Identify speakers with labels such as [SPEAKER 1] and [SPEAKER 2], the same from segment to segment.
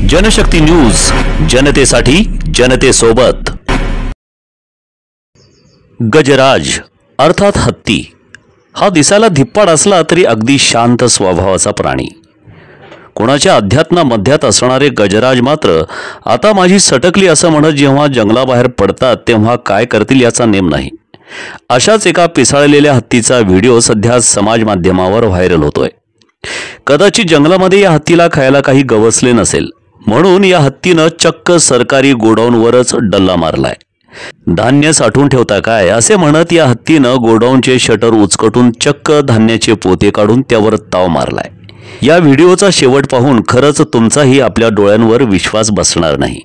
[SPEAKER 1] Janshakti news, जनतेसाठी जनतेसोबत। गजराज अर्थात हत्ती हा दिसायला धिप्पाड असला तरी अगदी शांत स्वभावाचा प्राणी। कोणाच्या अध्यात्मामध्यात असणारे गजराज मात्र आता माझी सटकली असं म्हणत जेव्हा जंगलाबाहेर पडतात तेव्हा काय करतील याचा नेम नाही। अशाच एका पिसाळलेल्या हत्तीचा व्हिडिओ सध्या समाज माध्यमावर व्हायरल होतोय। कदाचित जंगलामध्ये या हत्तीला खायला काही गवसले नसेल म्हणून या हत्तीनं चक्क सरकारी गोडाऊनवरच डल्ला मारलाय। धान्य साठवून ठेवता काय असे म्हणत या हत्तीनं गोडाऊनचे शटर उचकटून चक्क धान्याचे पोते काढून त्यावर ताव मारलाय। या व्हिडिओचा शेवट पाहून खरंच तुमचाही आपल्या डोळ्यांवर विश्वास बसणार नाही।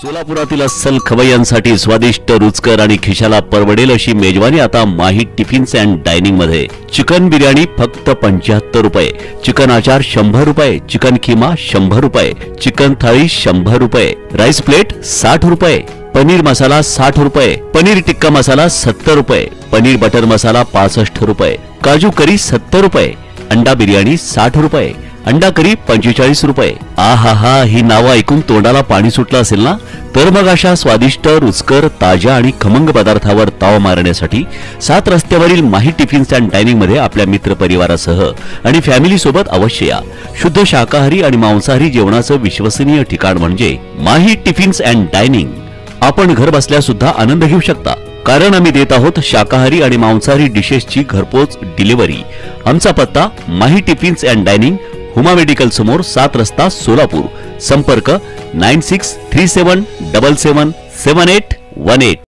[SPEAKER 1] सोलापुरातील अस्सल खवय्यांसाठी स्वादिष्ट, रुचकर आणि खिशाला परवडेल अशी मेजवानी आता माही टिफिन्स अँड डायनिंग मध्ये। चिकन बिर्याणी फक्त 75 रुपये, चिकन आचार 100 रुपये, चिकन खिमा 100 रुपये, चिकन थाळी 100 रुपये, राईस प्लेट 60 रुपये, पनीर मसाला 60 रुपये, पनीर टिक्का मसाला 70 रुपये, पनीर बटर मसाला 65 रुपये, काजू करी 70 रुपये, अंडा बिर्याणी 60 रुपये, अंडा करी 45 रुपये। आहा, ही नावं ऐकून तोंडाला पाणी सुटलं असेल ना? तर मग अशा स्वादिष्ट, रुचकर, ताज्या आणि खमंग पदार्थावर ताव मारण्यासाठी 7 रस्त्यावरील माही टिफिन्स अँड डायनिंग मध्ये आपल्या मित्र परिवारासह आणि फॅमिली सोबत अवश्य या। शुद्ध शाकाहारी आणि मांसाहारी जेवणाचं विश्वसनीय ठिकाण म्हणजे माही टिफिन्स अँड डायनिंग। आपण घर बसल्या सुद्धा आनंद घेऊ शकता, कारण आम्ही देत आहोत शाकाहारी आणि मांसाहारी डिशेसची घरपोच डिलिव्हरी। आमचा पत्ता Mahi tiffins and dining, Huma medical समोर, 7 रस्ता, सोलापूर। संपर्क 9637777818।